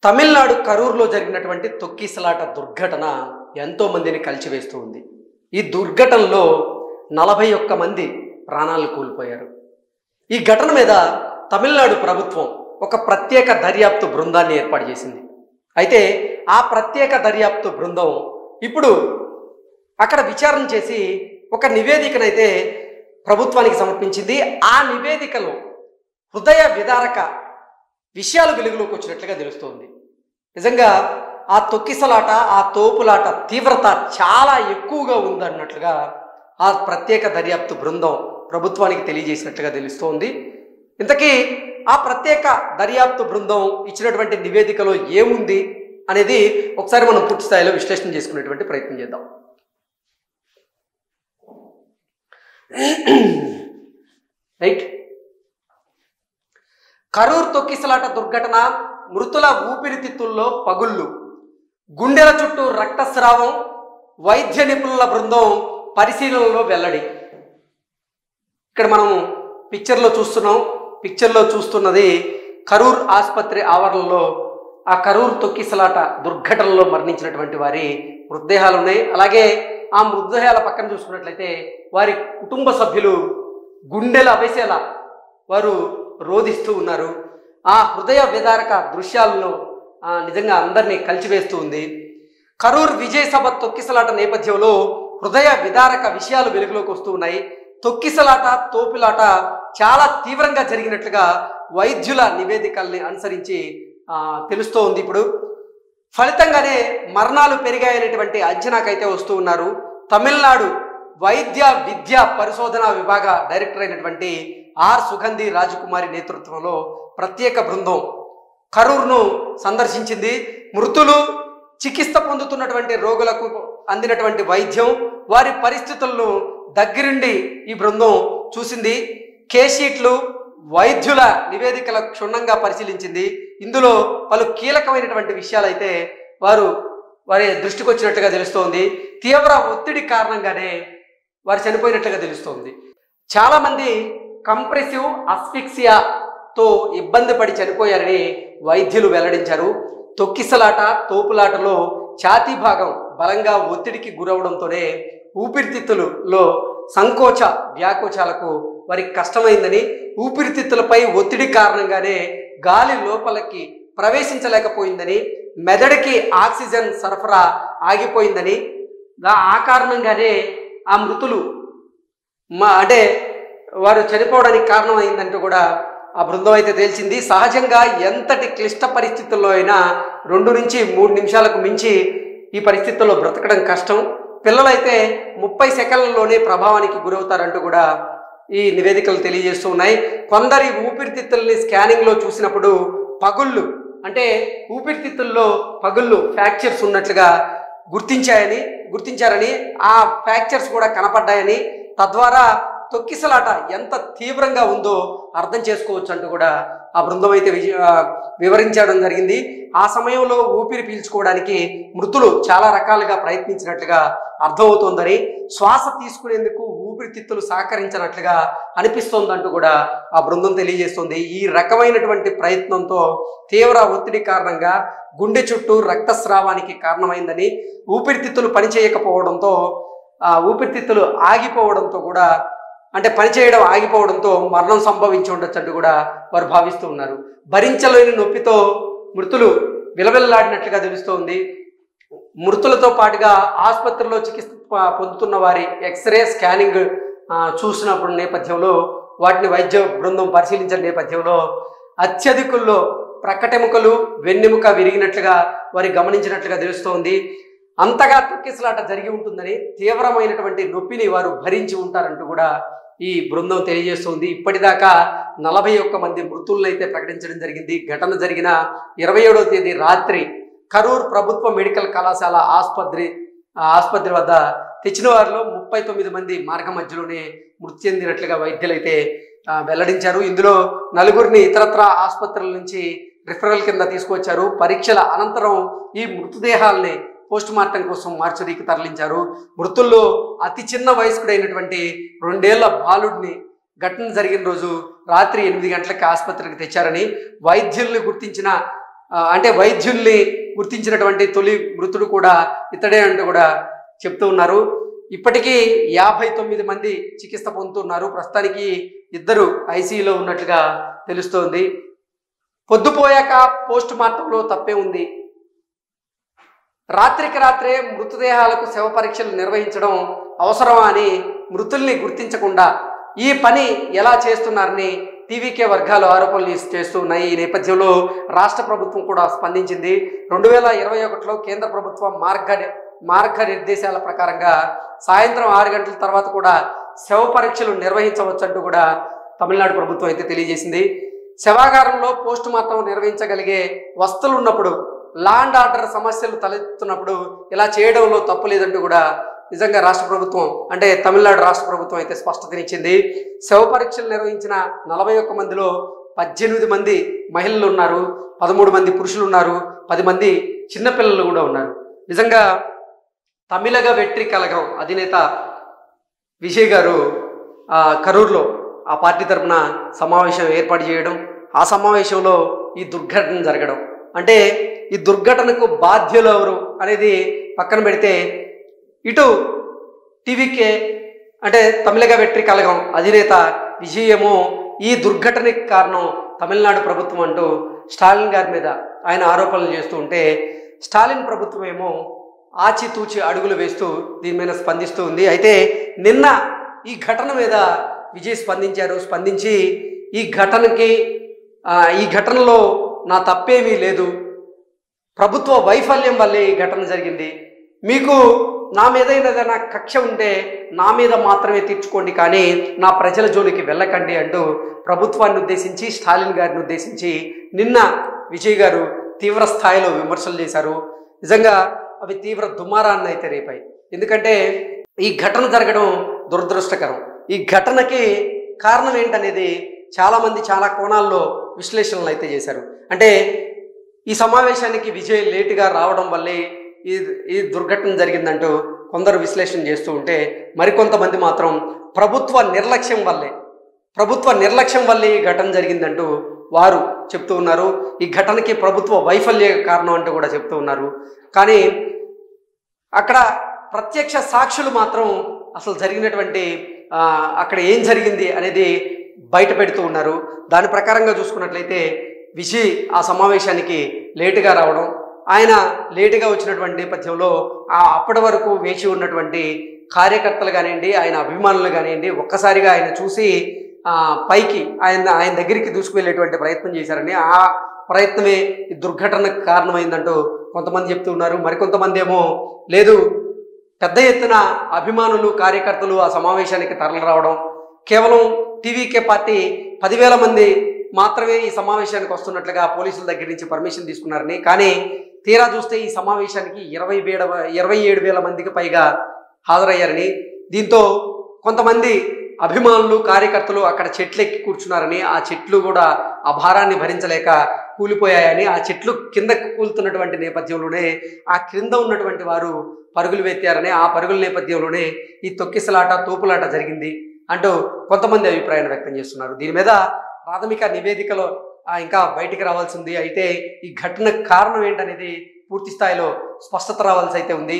తమిళనాడు కరూరులో జరిగినటువంటి తొక్కిసలాట దుర్ఘటన ఎంతో మందిని కలిచివేస్తూ ఉంది. ఈ దుర్ఘటనలో 41 మంది ప్రాణాలు కోల్పోయారు. ఈ ఘటన మీద తమిళనాడు ప్రభుత్వం ఒక ప్రత్యేక దర్యాప్తు బృందాన్ని ఏర్పాటు చేసింది. అయితే ఆ ప్రత్యేక దర్యాప్తు బృందం ఇప్పుడు అక్కడ విచారణ చేసి ఒక నివేదికనైతే ప్రభుత్వానికి సమర్పించింది. ఆ నివేదికలో హృదయ విదారక విషయాలు వెలుగులోకి వచ్చినట్లుగా తెలుస్తోంది. నిజంగా ఆ తొక్కిసలాట, ఆ తోపులాట తీవ్రత చాలా ఎక్కువగా ఉందన్నట్లుగా ఆ ప్రత్యేక దర్యాప్తు బృందం ప్రభుత్వానికి తెలియజేసినట్లుగా తెలుస్తోంది. ఇంతకీ ఆ ప్రత్యేక దర్యాప్తు బృందం ఇచ్చినటువంటి నివేదికలో ఏముంది అనేది ఒకసారి మనం పూర్తి స్థాయిలో విశ్లేషణ చేసుకునేటువంటి ప్రయత్నం చేద్దాం. రైట్. కరూర్ తొక్కిసలాట దుర్ఘటన, మృతుల ఊపిరితిత్తుల్లో పగుళ్ళు, గుండెల చుట్టూ రక్తస్రావం, వైద్య నిపుణుల బృందం పరిశీలనలో వెల్లడి. ఇక్కడ మనం పిక్చర్లో చూస్తున్నది కరూర్ ఆసుపత్రి ఆవరణలో ఆ కరూర్ తొక్కిసలాట దుర్ఘటనలో మరణించినటువంటి వారి మృతదేహాలు ఉన్నాయి. అలాగే ఆ మృతదేహాల పక్కన చూసుకున్నట్లయితే వారి కుటుంబ సభ్యులు గుండెల అవేసేలా వారు రోధిస్తూ ఉన్నారు. ఆ హృదయ విదారక దృశ్యాలను నిజంగా అందరినీ కలిచివేస్తూ ఉంది. కరూర్ విజయ్ సభ తొక్కిసలాట నేపథ్యంలో హృదయ విదారక విషయాలు వెలుగులోకి వస్తూ ఉన్నాయి. తొక్కిసలాట, తోపులాట చాలా తీవ్రంగా జరిగినట్లుగా వైద్యుల నివేదికల్ని అనుసరించి తెలుస్తూ ఉంది. ఇప్పుడు ఫలితంగానే మరణాలు పెరిగాయనేటువంటి అంచనాకైతే వస్తూ ఉన్నారు. తమిళనాడు వైద్య విద్య పరిశోధన విభాగ డైరెక్టర్ అయినటువంటి ఆర్ సుగంధి రాజకుమారి నేతృత్వంలో ప్రత్యేక బృందం కరూర్ను సందర్శించింది. మృతులు, చికిత్స పొందుతున్నటువంటి రోగులకు అందినటువంటి వైద్యం, వారి పరిస్థితులను దగ్గరుండి ఈ బృందం చూసింది. కేషీట్లు, వైద్యుల నివేదికల క్షుణ్ణంగా పరిశీలించింది. ఇందులో పలు కీలకమైనటువంటి విషయాలైతే వారి దృష్టికి వచ్చినట్లుగా తెలుస్తోంది. తీవ్ర ఒత్తిడి కారణంగానే వారు చనిపోయినట్లుగా తెలుస్తోంది. చాలామంది కంప్రెసివ్ అస్ఫిక్సియాతో ఇబ్బంది పడి చనిపోయారని వైద్యులు వెల్లడించారు. తొక్కిసలాట, తోపులాటలో ఛాతీ భాగం బలంగా ఒత్తిడికి గురవడంతోనే ఊపిరితిత్తులలో సంకోచ వ్యాకోచాలకు వారికి కష్టమైందని, ఊపిరితిత్తులపై ఒత్తిడి కారణంగానే గాలి లోపలికి ప్రవేశించలేకపోయిందని, మెదడుకి ఆక్సిజన్ సరఫరా ఆగిపోయిందని, ఆ కారణంగానే ఆ మృతులు అంటే వారు చనిపోవడానికి కారణం అయిందంటూ కూడా ఆ బృందం అయితే తేల్చింది. సహజంగా ఎంతటి క్లిష్ట పరిస్థితుల్లో అయినా 2 నుంచి 3 నిమిషాలకు మించి ఈ పరిస్థితుల్లో బ్రతకడం కష్టం. పిల్లలైతే 30 సెకండ్లలోనే ప్రభావానికి గురవుతారంటూ కూడా ఈ నివేదికలు తెలియజేస్తూ ఉన్నాయి. కొందరి ఊపిరితిత్తుల్ని స్కానింగ్లో చూసినప్పుడు పగుళ్ళు, అంటే ఊపిరితిత్తుల్లో పగుళ్ళు, ఫ్రాక్చర్స్ ఉన్నట్లుగా గుర్తించారని, ఆ ఫ్రాక్చర్స్ కూడా కనపడ్డాయని, తద్వారా తొక్కిసలాట ఎంత తీవ్రంగా ఉందో అర్థం చేసుకోవచ్చు అంటూ కూడా ఆ బృందం అయితే వివరించడం జరిగింది. ఆ సమయంలో ఊపిరి పీల్చుకోవడానికి మృతులు చాలా రకాలుగా ప్రయత్నించినట్లుగా అర్థమవుతోందని, శ్వాస తీసుకునేందుకు ఊపిరితిత్తులు సహకరించినట్లుగా అనిపిస్తోందంటూ కూడా ఆ బృందం తెలియజేస్తుంది. ఈ రకమైనటువంటి ప్రయత్నంతో తీవ్ర ఒత్తిడి కారణంగా గుండె చుట్టూ రక్తస్రావానికి కారణమైందని, ఊపిరితిత్తులు పనిచేయకపోవడంతో ఊపిరితిత్తులు ఆగిపోవడంతో కూడా, అంటే పనిచేయడం ఆగిపోవడంతో మరణం సంభవించి ఉండొచ్చు అంటూ కూడా వారు భావిస్తూ ఉన్నారు. భరించలేని నొప్పితో మృతులు విలవిల్లాడినట్లుగా తెలుస్తోంది. మృతులతో పాటుగా ఆసుపత్రిలో చికిత్స పొందుతున్న వారి ఎక్స్రే, స్కానింగ్ చూసినప్పుడు నేపథ్యంలో, వాటిని వైద్య బృందం పరిశీలించిన నేపథ్యంలో అత్యధికుల్లో ప్రక్కటెముకలు, వెన్నెముక విరిగినట్లుగా వారి గమనించినట్లుగా తెలుస్తోంది. అంతగా తొక్కిసలాట జరిగి ఉంటుందని, తీవ్రమైనటువంటి నొప్పిని వారు భరించి ఉంటారంటూ కూడా ఈ బృందం తెలియజేస్తుంది. ఇప్పటిదాకా 41 మంది మృతులను అయితే ప్రకటించడం జరిగింది. ఘటన జరిగిన 27వ తేదీ రాత్రి కరూర్ ప్రభుత్వ మెడికల్ కళాశాల ఆసుపత్రి వద్ద తెచ్చిన వారిలో 39 మంది మార్గ మధ్యలోనే మృతి చెందినట్లుగా వైద్యులు అయితే వెల్లడించారు. ఇందులో 4గురిని ఇతరత్ర ఆసుపత్రుల నుంచి రిఫరల్ కింద తీసుకొచ్చారు. పరీక్షల అనంతరం ఈ మృతదేహాలని పోస్ట్ మార్టం కోసం మార్చురీకి తరలించారు. మృతుల్లో అతి చిన్న వయస్కుడైనటువంటి 2 ఏళ్ల బాలుడిని ఘటన జరిగిన రోజు రాత్రి 8 గంటలకు ఆసుపత్రికి తెచ్చారని, వైద్యుల్ని గుర్తించిన అంటే వైద్యుల్ని గుర్తించినటువంటి తొలి మృతుడు కూడా ఇతడే అంటూ కూడా చెప్తూ ఉన్నారు. ఇప్పటికీ 59 మంది చికిత్స పొందుతున్నారు. ప్రస్తుతానికి 2 ఐసీయూలో ఉన్నట్లుగా తెలుస్తోంది. పొద్దుపోయాక పోస్ట్ మార్టంలో తప్పే ఉంది. రాత్రికి రాత్రే మృతదేహాలకు శవ పరీక్షలు నిర్వహించడం అవసరమా అని మృతుల్ని గుర్తించకుండా ఈ పని ఎలా చేస్తున్నారని టీవీకే వర్గాలు ఆరోపణలు చేస్తూ ఉన్నాయి. ఈ నేపథ్యంలో రాష్ట్ర ప్రభుత్వం కూడా స్పందించింది. 2021లో కేంద్ర ప్రభుత్వం మార్గనిర్దేశాల ప్రకారంగా సాయంత్రం 6 గంటల తర్వాత కూడా శవ పరీక్షలు నిర్వహించవచ్చంటూ కూడా తమిళనాడు ప్రభుత్వం అయితే తెలియజేసింది. శవాగారంలో పోస్ట్ మార్టం నిర్వహించగలిగే వస్తువులు ఉన్నప్పుడు, లా అండ్ ఆర్డర్ సమస్యలు తలెత్తున్నప్పుడు ఇలా చేయడంలో తప్పు లేదంటూ కూడా నిజంగా రాష్ట్ర ప్రభుత్వం అంటే తమిళనాడు రాష్ట్ర ప్రభుత్వం అయితే స్పష్టతనిచ్చింది. శవ పరీక్షలు నిర్వహించిన 41 మందిలో 18 మంది మహిళలు ఉన్నారు, 13 మంది పురుషులు ఉన్నారు, 10 మంది చిన్నపిల్లలు కూడా ఉన్నారు. నిజంగా తమిళగ వెట్రి కలగం అధినేత విజయ్ గారు కరూరులో ఆ పార్టీ తరఫున సమావేశం ఏర్పాటు చేయడం, ఆ సమావేశంలో ఈ దుర్ఘటన జరగడం, అంటే ఈ దుర్ఘటనకు బాధ్యులు ఎవరు అనేది పక్కన పెడితే, ఇటు టీవీకే అంటే తమిళగ వెట్రి కలగం అధినేత విజయ్ ఏమో ఈ దుర్ఘటనకి కారణం తమిళనాడు ప్రభుత్వం అంటూ స్టాలిన్ గారి మీద ఆయన ఆరోపణలు చేస్తూ ఉంటే, స్టాలిన్ ప్రభుత్వం ఏమో ఆచితూచి అడుగులు వేస్తూ దీని మీద స్పందిస్తూ ఉంది. అయితే నిన్న ఈ ఘటన మీద విజయ్ స్పందించి ఈ ఘటనలో నా తప్పేమీ లేదు, ప్రభుత్వ వైఫల్యం వల్లే ఈ ఘటన జరిగింది, మీకు నా మీద ఏదైనా కక్ష ఉంటే నా మీద మాత్రమే తీర్చుకోండి, కానీ నా ప్రజల జోలికి వెళ్ళకండి అంటూ ప్రభుత్వాన్ని ఉద్దేశించి, స్టాలిన్ గారిని ఉద్దేశించి నిన్న విజయ్ గారు తీవ్ర స్థాయిలో విమర్శలు చేశారు. నిజంగా అవి తీవ్ర దుమారాన్ని అయితే రేపాయి. ఎందుకంటే ఈ ఘటన జరగడం దురదృష్టకరం. ఈ ఘటనకి కారణం ఏంటనేది చాలామంది చాలా కోణాల్లో విశ్లేషణలు అయితే చేశారు. అంటే ఈ సమావేశానికి విజయ్ లేటుగా రావడం వల్లే ఈ దుర్ఘటన జరిగిందంటూ కొందరు విశ్లేషణ చేస్తూ ఉంటే, మరికొంతమంది మాత్రం ప్రభుత్వ నిర్లక్ష్యం వల్లే ఈ ఘటన జరిగిందంటూ వారు చెప్తూ ఉన్నారు. ఈ ఘటనకి ప్రభుత్వ వైఫల్య కారణం అంటూ కూడా చెప్తూ ఉన్నారు. కానీ అక్కడ ప్రత్యక్ష సాక్షులు మాత్రం అసలు జరిగినటువంటి అక్కడ ఏం జరిగింది అనేది బయట పెడుతూ ఉన్నారు. దాని ప్రకారంగా చూసుకున్నట్లయితే విజయ్ ఆ సమావేశానికి లేటుగా రావడం, ఆయన లేటుగా వచ్చినటువంటి నేపథ్యంలో అప్పటి వరకు వేచి ఉన్నటువంటి కార్యకర్తలు కానివ్వండి, ఆయన అభిమానులు కానివ్వండి, ఒక్కసారిగా ఆయన చూసి పైకి ఆయన దగ్గరికి దూసుకువెళ్ళేటువంటి ప్రయత్నం చేశారని, ఆ ప్రయత్నమే ఈ దుర్ఘటనకు కారణమైందంటూ కొంతమంది చెప్తూ ఉన్నారు. మరికొంతమంది ఏమో లేదు, పెద్ద ఎత్తున అభిమానులు కార్యకర్తలు ఆ సమావేశానికి తరలి రావడం, కేవలం టీవీకే పార్టీ 10,000 మంది మాత్రమే ఈ సమావేశానికి వస్తున్నట్లుగా పోలీసుల దగ్గర నుంచి పర్మిషన్ తీసుకున్నారని, కానీ తీరా చూస్తే ఈ సమావేశానికి 27,000 మందికి పైగా హాజరయ్యారని, దీంతో కొంతమంది అభిమానులు కార్యకర్తలు అక్కడ చెట్లెక్కి కూర్చున్నారని, ఆ చెట్లు కూడా ఆ భారాన్ని భరించలేక కూలిపోయాయని, ఆ చెట్లు కిందకు కూలుతున్నటువంటి నేపథ్యంలోనే ఆ క్రింద ఉన్నటువంటి వారు పరుగులు వెత్తారని, ఆ పరుగుల నేపథ్యంలోనే ఈ తొక్కిసలాట తోపులాట జరిగింది అంటూ కొంతమంది అభిప్రాయాన్ని వ్యక్తం చేస్తున్నారు. దీని మీద ప్రాథమిక నివేదికలో ఇంకా బయటికి రావాల్సి ఉంది. అయితే ఈ ఘటనకు కారణం ఏంటనేది పూర్తి స్థాయిలో స్పష్టత రావాల్సి అయితే ఉంది.